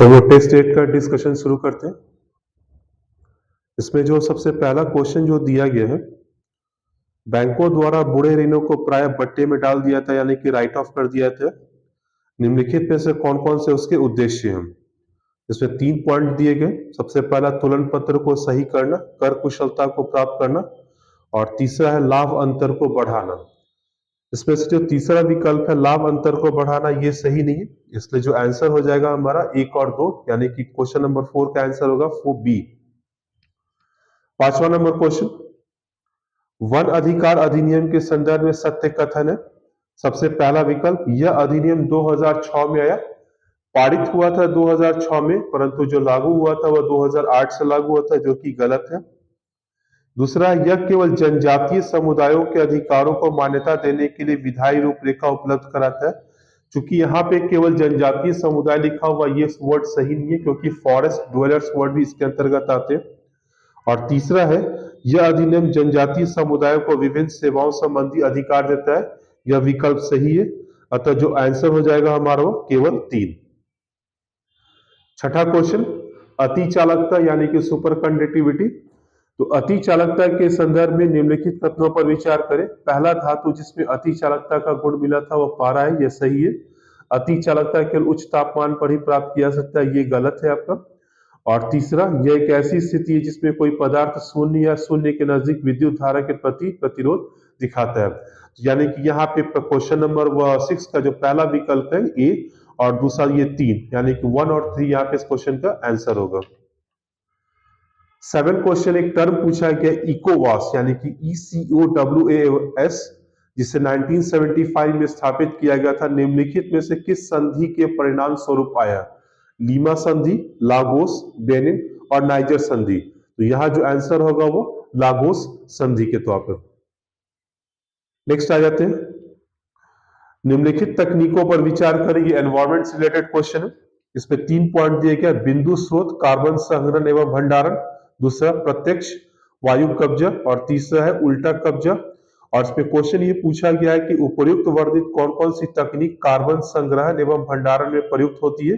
तो वो टेस्ट 8 का डिस्कशन शुरू करते हैं। इसमें जो सबसे पहला क्वेश्चन जो दिया गया है, बैंकों द्वारा बुरे ऋणों को प्राय बट्टे में डाल दिया था, यानी कि राइट ऑफ कर दिया था। निम्नलिखित में से कौन कौन से उसके उद्देश्य हैं? इसमें 3 पॉइंट दिए गए। सबसे पहला तुलन पत्र को सही करना, कर कुशलता को प्राप्त करना, और तीसरा है लाभ अंतर को बढ़ाना। इसमें से जो तीसरा विकल्प है लाभ अंतर को बढ़ाना, ये सही नहीं है, इसलिए जो आंसर हो जाएगा हमारा 1 और 2, यानी कि क्वेश्चन नंबर 4 का आंसर होगा वो बी। 5वां नंबर क्वेश्चन, वन अधिकार अधिनियम के संदर्भ में सत्य कथन है। सबसे पहला विकल्प, यह अधिनियम 2006 में आया, पारित हुआ था 2006 में, परंतु जो लागू हुआ था वह 2008 से लागू हुआ था, जो कि गलत है। दूसरा, यह केवल जनजातीय समुदायों के अधिकारों को मान्यता देने के लिए विधायी रूपरेखा उपलब्ध कराता है। चूंकि यहाँ पे केवल जनजातीय समुदाय लिखा हुआ, ये वर्ड सही नहीं है, क्योंकि फॉरेस्ट ड्वेलर्स वर्ड भी इसके अंतर्गत आते हैं। और तीसरा है, यह अधिनियम जनजातीय समुदायों को विभिन्न सेवाओं संबंधी अधिकार देता है, यह विकल्प सही है। अतः जो आंसर हो जाएगा हमारा वो केवल 3। छठा क्वेश्चन, अति चालकता यानी कि सुपर कंडक्टिविटी। तो अति चालकता के संदर्भ में निम्नलिखित कथनों पर विचार करें। पहला धातु जिसमें अति चालकता का गुण मिला था वह पारा है, यह सही है। अति चालकता केवल उच्च तापमान पर ही प्राप्त किया जा सकता है, ये गलत है आपका। और तीसरा, यह एक ऐसी स्थिति है जिसमें कोई पदार्थ शून्य या शून्य के नजदीक विद्युत धारा के प्रति प्रतिरोध दिखाता है। यानी कि यहाँ पे क्वेश्चन नंबर 6 का जो पहला विकल्प है ए, और दूसरा ये 3, यानी कि 1 और 3 यहाँ पे इस क्वेश्चन का आंसर होगा। 7 क्वेश्चन, एक टर्म पूछा गया इकोवास, यानी कि ECOWAS, जिसे 1975 में स्थापित किया गया था, निम्नलिखित में से किस संधि के परिणाम स्वरूप आया? लीमा संधि, लागोस, बेनिन और नाइजर संधि। तो यहां जो आंसर होगा वो लागोस संधि के तौर पर। नेक्स्ट आ जाते हैं, निम्नलिखित तकनीकों पर विचार करें। ये एनवायरमेंट से रिलेटेड क्वेश्चन है। इसमें 3 पॉइंट दिए गए, बिंदु स्रोत, कार्बन संग्रहण एवं भंडारण, दूसरा प्रत्यक्ष वायु कब्जा, और तीसरा है उल्टा कब्जा। और इसमें क्वेश्चन ये पूछा गया है कि उपयुक्त वर्णित कौन कौन सी तकनीक कार्बन संग्रहण एवं भंडारण में प्रयुक्त होती है?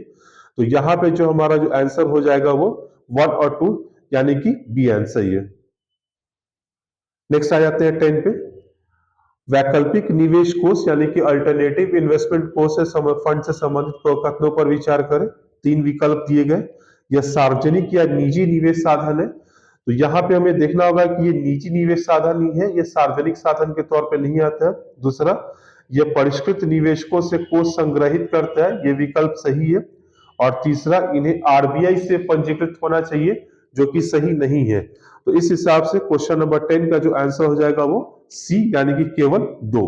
तो यहाँ पे जो हमारा जो आंसर हो जाएगा वो 1 और 2, यानी कि बी आंसर है। नेक्स्ट आ जाते हैं 10 पे, वैकल्पिक निवेश कोष यानी कि अल्टरनेटिव इन्वेस्टमेंट कोष से फंड से संबंधित कथनों पर विचार करें। 3 विकल्प दिए गए, यह सार्वजनिक या निजी निवेश साधन है। तो यहाँ पे हमें देखना होगा कि ये निजी निवेश साधन ही है, ये सार्वजनिक साधन के तौर पे नहीं आता है। दूसरा, यह परिष्कृत निवेशकों से कोष संग्रहित करता है, ये विकल्प सही है। और तीसरा, इन्हें आरबीआई से पंजीकृत होना चाहिए, जो कि सही नहीं है। तो इस हिसाब से क्वेश्चन नंबर 10 का जो आंसर हो जाएगा वो सी, यानी कि केवल 2।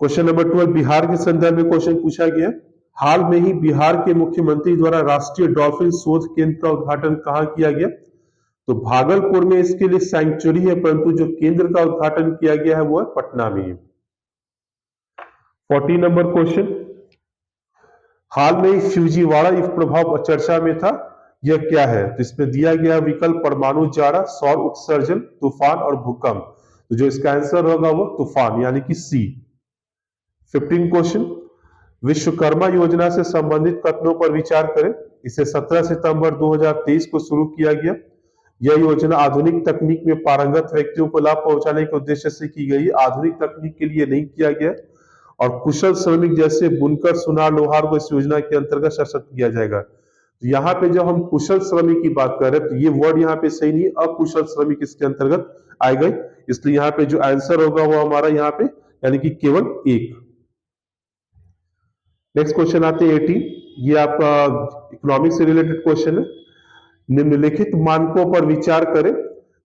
क्वेश्चन नंबर 12, बिहार के संदर्भ में क्वेश्चन पूछा गया। हाल में ही बिहार के मुख्यमंत्री द्वारा राष्ट्रीय डॉल्फिन शोध केंद्र का उद्घाटन कहां किया गया? तो भागलपुर में इसके लिए सैंक्चुरी है, परंतु जो केंद्र का उद्घाटन किया गया है वो है पटना में। 14 नंबर क्वेश्चन, हाल में शिवजीवाड़ा इस प्रभाव चर्चा में था, यह क्या है? तो इसमें दिया गया विकल्प परमाणु जाड़ा, सौर उत्सर्जन, तूफान और भूकंप। तो जो इसका आंसर होगा वो तूफान, यानी कि सी। 15 क्वेश्चन, विश्वकर्मा योजना से संबंधित कथनों पर विचार करें। इसे 17 सितंबर 2023 को शुरू किया गया। यह योजना आधुनिक तकनीक में पारंगत व्यक्तियों को लाभ पहुंचाने के उद्देश्य से की गई, आधुनिक तकनीक के लिए नहीं किया गया। और कुशल श्रमिक जैसे बुनकर, सुनार, लोहार को इस योजना के अंतर्गत सशक्त किया जाएगा। तो यहाँ पे जब हम कुशल श्रमिक की बात कर रहे हैं तो ये वर्ड यहाँ पे सही नहीं, अकुशल श्रमिक इसके अंतर्गत आएगा, इसलिए यहाँ पे जो आंसर होगा वो हमारा यहाँ पे, यानी कि केवल 1। नेक्स्ट क्वेश्चन आते हैं 18, ये आपका इकोनॉमिक्स से रिलेटेड क्वेश्चन है। निम्नलिखित मानकों पर विचार करें।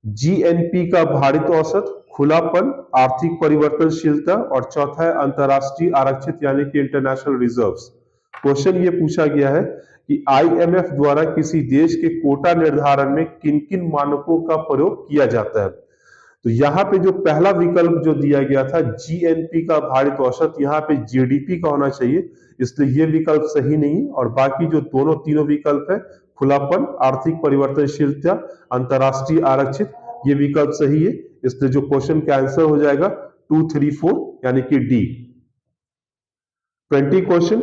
जीएनपी का भारित औसत, खुलापन, आर्थिक परिवर्तनशीलता, और चौथा है अंतरराष्ट्रीय आरक्षित यानी कि इंटरनेशनल रिजर्व्स। क्वेश्चन ये पूछा गया है कि आईएमएफ द्वारा किसी देश के कोटा निर्धारण में किन किन मानकों का प्रयोग किया जाता है? तो यहाँ पे जो पहला विकल्प जो दिया गया था जीएनपी का भारित औसत, यहाँ पे जीडीपी का होना चाहिए, इसलिए ये विकल्प सही नहीं। और बाकी जो तीनों विकल्प है, खुलापन, आर्थिक परिवर्तनशीलता, अंतरराष्ट्रीय आरक्षित, ये विकल्प सही है, इसलिए जो क्वेश्चन का आंसर हो जाएगा 2, 3, 4, यानी कि डी। 20 क्वेश्चन,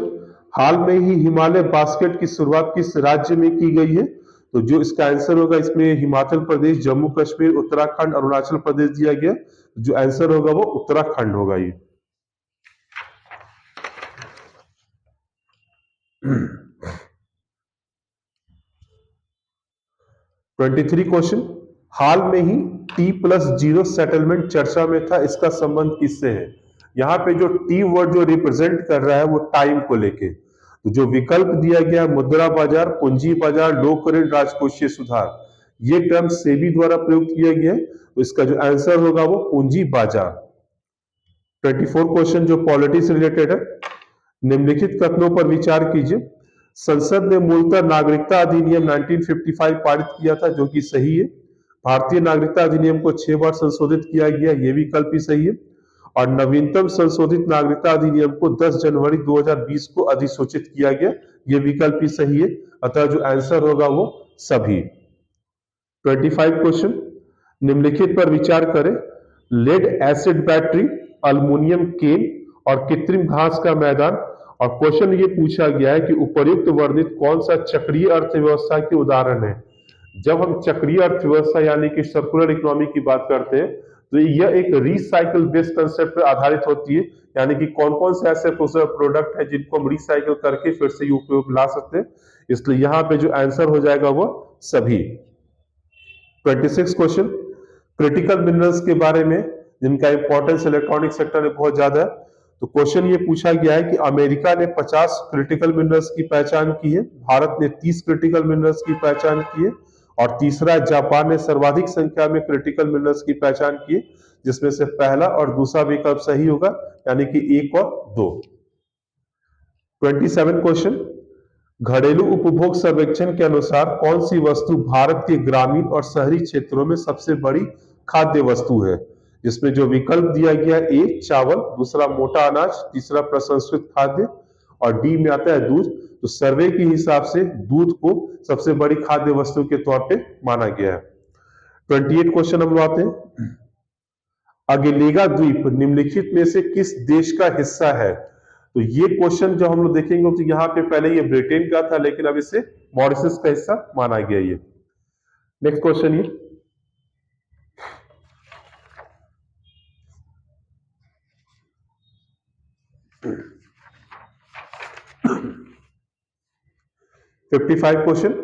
हाल में ही हिमालय बास्केट की शुरुआत किस राज्य में की गई है? तो जो इसका आंसर होगा, इसमें हिमाचल प्रदेश, जम्मू कश्मीर, उत्तराखंड, अरुणाचल प्रदेश दिया गया। जो आंसर होगा वो उत्तराखंड होगा ये। 23 क्वेश्चन, हाल में ही T+0 सेटलमेंट चर्चा में था, इसका संबंध किससे है? यहाँ पे जो टी वर्ड जो रिप्रेजेंट कर रहा है वो टाइम को लेके। तो जो विकल्प दिया गया, मुद्रा बाजार, पूंजी बाजार, लोक ऋण, राजकोषीय सुधार, ये टर्म सेबी द्वारा प्रयुक्त किया गया है। तो इसका जो आंसर होगा वो पूंजी बाजार। 24 क्वेश्चन जो पॉलिटी से रिलेटेड है, निम्नलिखित कथनों पर विचार कीजिए। संसद ने मूलतः नागरिकता अधिनियम 1955 पारित किया था, जो कि सही है। भारतीय नागरिकता अधिनियम को 6 बार संशोधित किया गया, यह विकल्प भी सही है। और नवीनतम संशोधित नागरिकता अधिनियम को 10 जनवरी 2020 को अधिसूचित किया गया, यह विकल्प भी सही है। अतः जो आंसर होगा वो सभी। 25 क्वेश्चन, निम्नलिखित पर विचार करें। लेड एसिड बैटरी, अल्युमिनियम केन और कृत्रिम घास का मैदान। और क्वेश्चन ये पूछा गया है कि उपर्युक्त वर्णित कौन सा चक्रीय अर्थव्यवस्था के उदाहरण है? जब हम चक्रीय अर्थव्यवस्था यानी कि सर्कुलर इकोनॉमी की बात करते हैं, तो यह एक रिसाइकल बेस्ड कंसेप्ट पर आधारित होती है। यानी कि कौन कौन से ऐसे प्रोडक्ट है जिनको हम रिसाइकल करके फिर से उपयोग ला सकते हैं। इसलिए यहाँ पे जो आंसर हो जाएगा वो सभी। 26 क्वेश्चन, क्रिटिकल मिनरल्स के बारे में, जिनका इंपॉर्टेंस इलेक्ट्रॉनिक सेक्टर में बहुत ज्यादा है। तो क्वेश्चन ये पूछा गया है कि अमेरिका ने 50 क्रिटिकल मिनरल्स की पहचान की है, भारत ने 30 क्रिटिकल मिनरल्स की पहचान की है, और तीसरा जापान ने सर्वाधिक संख्या में क्रिटिकल मिनरल्स की पहचान की है, जिसमें से पहला और दूसरा विकल्प सही होगा, यानी कि 1 और 2। 27 क्वेश्चन, घरेलू उपभोग सर्वेक्षण के अनुसार कौन सी वस्तु भारत के ग्रामीण और शहरी क्षेत्रों में सबसे बड़ी खाद्य वस्तु है? जिसमें जो विकल्प दिया गया, ए चावल, दूसरा मोटा अनाज, तीसरा प्रसंस्कृत खाद्य, और डी में आता है दूध। तो सर्वे के हिसाब से दूध को सबसे बड़ी खाद्य वस्तु के तौर पे माना गया है। 28 क्वेश्चन हम आते हैं। अगिलेगा द्वीप निम्नलिखित में से किस देश का हिस्सा है? तो ये क्वेश्चन जो हम लोग देखेंगे, तो यहाँ पे पहले ये ब्रिटेन का था, लेकिन अब इसे मॉरिशस का हिस्सा माना गया। ये नेक्स्ट क्वेश्चन, ये 55 क्वेश्चन,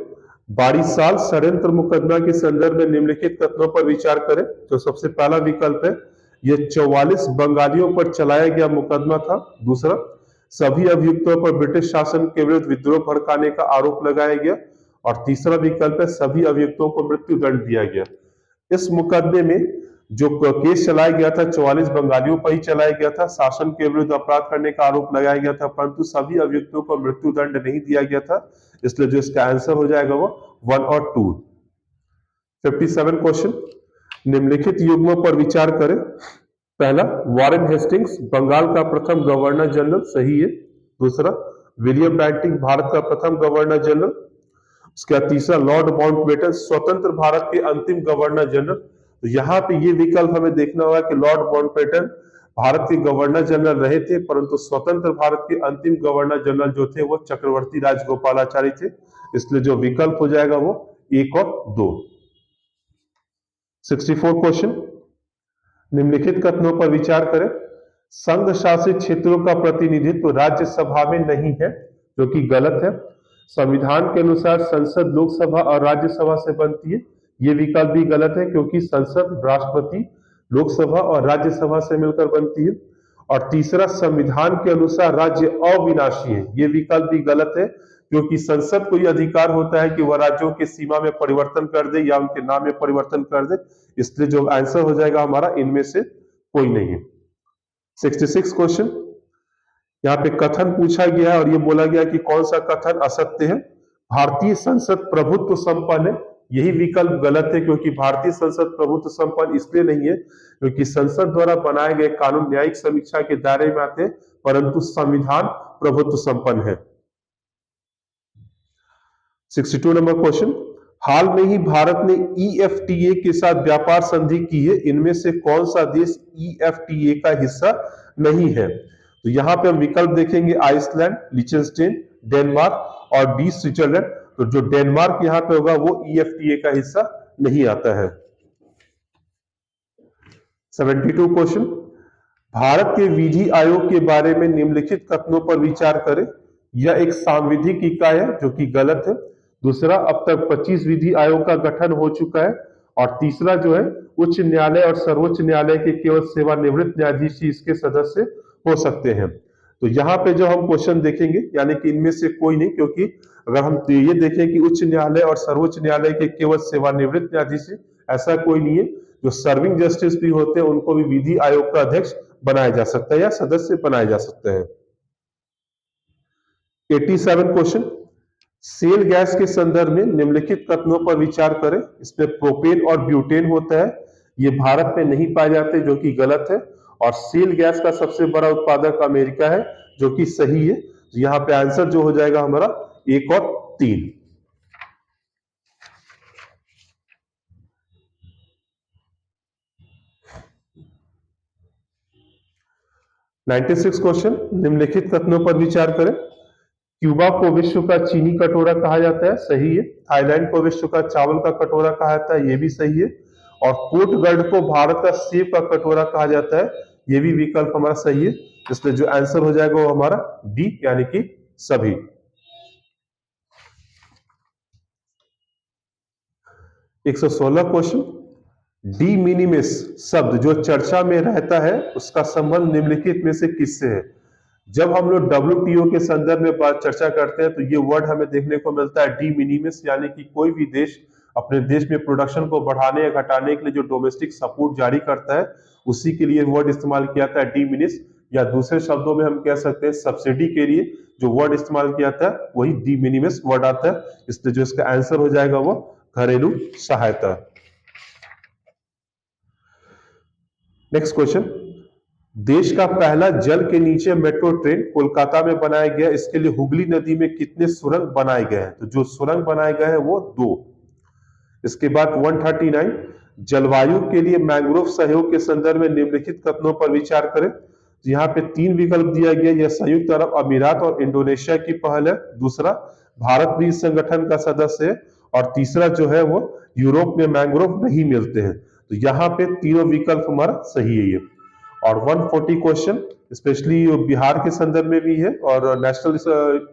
बारिसाल षड्यंत्र मुकदमा के संदर्भ में निम्नलिखित कथनों पर विचार करें। तो सबसे पहला विकल्प है, यह 44 बंगालियों पर चलाया गया मुकदमा था। दूसरा, सभी अभियुक्तों पर ब्रिटिश शासन के विरुद्ध विद्रोह भड़काने का आरोप लगाया गया। और तीसरा विकल्प है, सभी अभियुक्तों को मृत्यु दंड दिया गया। इस मुकदमे में जो केस चलाया गया था 44 बंगालियों पर ही चलाया गया था, शासन के विरुद्ध अपराध करने का आरोप लगाया गया था, परंतु सभी अभियुक्तों को मृत्यु दंड नहीं दिया गया था। इसलिए जो इसका आंसर हो जाएगा वो 1 और 2। 57 क्वेश्चन, निम्नलिखित युग्मों पर विचार करें। पहला, वॉरेन हेस्टिंग्स बंगाल का प्रथम गवर्नर जनरल, सही है। दूसरा, विलियम बेंटिंक भारत का प्रथम गवर्नर जनरल। उसका तीसरा, लॉर्ड माउंटबेटन स्वतंत्र भारत के अंतिम गवर्नर जनरल। तो यहाँ पे ये विकल्प हमें देखना होगा कि लॉर्ड माउंटबेटन भारत के गवर्नर जनरल रहे थे, परंतु स्वतंत्र भारत के अंतिम गवर्नर जनरल जो थे वो चक्रवर्ती राजगोपालाचारी थे। इसलिए जो विकल्प हो जाएगा वो 1 और 2। 64 क्वेश्चन, निम्नलिखित कथनों पर विचार करें। संघ शासित क्षेत्रों का प्रतिनिधित्व राज्यसभा में नहीं है, जो कि गलत है। संविधान के अनुसार संसद लोकसभा और राज्यसभा से बनती है, ये विकल्प भी गलत है, क्योंकि संसद राष्ट्रपति, लोकसभा और राज्यसभा से मिलकर बनती है। और तीसरा, संविधान के अनुसार राज्य अविनाशी है, ये विकल्प भी गलत है, क्योंकि संसद को यह अधिकार होता है कि वह राज्यों की सीमा में परिवर्तन कर दे या उनके नाम में परिवर्तन कर दे। इसलिए जो आंसर हो जाएगा हमारा, इनमें से कोई नहीं है। 66 क्वेश्चन, यहाँ पे कथन पूछा गया है और ये बोला गया कि कौन सा कथन असत्य है। भारतीय संसद प्रभुत्व संपन्न है, यही विकल्प गलत है, क्योंकि भारतीय संसद प्रभुत्व संपन्न इसलिए नहीं है क्योंकि संसद द्वारा बनाए गए कानून न्यायिक समीक्षा के दायरे में आते हैं, परंतु संविधान प्रभुत्व संपन्न है। 62 नंबर क्वेश्चन, हाल में ही भारत ने EFTA के साथ व्यापार संधि की है, इनमें से कौन सा देश EFTA का हिस्सा नहीं है? तो यहाँ पे हम विकल्प देखेंगे आइसलैंड, लिechtenstein, डेनमार्क और डी स्विट्जरलैंड। तो जो डेनमार्क यहाँ पे होगा वो ईएफटीए का हिस्सा नहीं आता है। 72 क्वेश्चन, भारत के विधि आयोग के बारे में निम्नलिखित कथनों पर विचार करें। यह एक सांविधिक इकाई है, जो कि गलत है। दूसरा, अब तक 25 विधि आयोग का गठन हो चुका है। और तीसरा जो है, उच्च न्यायालय और सर्वोच्च न्यायालय के केवल सेवानिवृत्त न्यायाधीश ही इसके सदस्य हो सकते हैं। तो यहाँ पे जो हम क्वेश्चन देखेंगे, यानी कि इनमें से कोई नहीं, क्योंकि अगर हम ये देखें कि उच्च न्यायालय और सर्वोच्च न्यायालय के केवल सेवानिवृत्त न्यायाधीश, ऐसा कोई नहीं है। जो सर्विंग जस्टिस भी होते हैं उनको भी विधि आयोग का अध्यक्ष बनाया जा सकता है या सदस्य बनाए जा सकते हैं। 87 क्वेश्चन, सेल गैस के संदर्भ में निम्नलिखित कथनों पर विचार करें। इसमें प्रोपेन और ब्यूटेन होता है, ये भारत में नहीं पाए जाते, जो कि गलत है। और सेल गैस का सबसे बड़ा उत्पादक अमेरिका है, जो कि सही है। यहाँ पे आंसर जो हो जाएगा हमारा 1 और 3। 96 क्वेश्चन, निम्नलिखित कथनों पर विचार करें। क्यूबा को विश्व का चीनी कटोरा कहा जाता है, सही है। थाईलैंड को विश्व का चावल का कटोरा कहा जाता है, ये भी सही है। और पोर्टगढ़ को भारत का सेब का कटोरा कहा जाता है, ये भी विकल्प हमारा सही है। इसलिए जो आंसर हो जाएगा वो हमारा डी, यानी कि सभी। 116 क्वेश्चन, डी मिनिमिस शब्द जो चर्चा में रहता है उसका संबंध निम्नलिखित में से किससे है। जब हम लोग WTO के संदर्भ में बात चर्चा करते हैं तो ये वर्ड हमें देखने को मिलता है डी मिनिमिस, यानी कि कोई भी देश अपने देश में प्रोडक्शन को बढ़ाने या घटाने के लिए जो डोमेस्टिक सपोर्ट जारी करता है उसी के लिए वर्ड इस्तेमाल किया जाता है डी मिनिस। या दूसरे शब्दों में हम कह सकते हैं सब्सिडी के लिए जो वर्ड इस्तेमाल किया जाता है वही डी मिनिमिस वर्ड आता है। इसलिए जो इसका आंसर हो जाएगा वो घरेलू सहायता। नेक्स्ट क्वेश्चन, देश का पहला जल के नीचे मेट्रो ट्रेन कोलकाता में बनाया गया, इसके लिए हुगली नदी में कितने सुरंग बनाए गए हैं। तो जो सुरंग बनाए गए हैं वो 2। इसके बाद 139, जलवायु के लिए मैंग्रोव सहयोग के संदर्भ में निम्नलिखित कथनों पर विचार करें। तो यहाँ पे 3 विकल्प दिया गया, यह संयुक्त अरब अमीरात और इंडोनेशिया की पहल है। दूसरा, भारत भी इस संगठन का सदस्य है। और तीसरा जो है वो यूरोप में मैंग्रोव नहीं मिलते हैं। तो यहाँ पे तीनों विकल्प हमारा सही है ये। और 140 क्वेश्चन स्पेशली बिहार के संदर्भ में भी है और नेशनल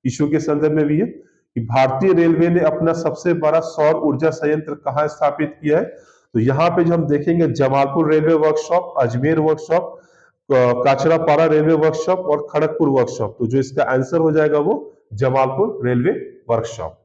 इशू के संदर्भ में भी है कि भारतीय रेलवे ने अपना सबसे बड़ा सौर ऊर्जा संयंत्र कहाँ स्थापित किया है। तो यहाँ पे जो हम देखेंगे Jamalpur railway workshop, Ajmer workshop, Kanchrapara railway workshop और खड़गपुर वर्कशॉप। तो जो इसका आंसर हो जाएगा वो जमालपुर रेलवे वर्कशॉप।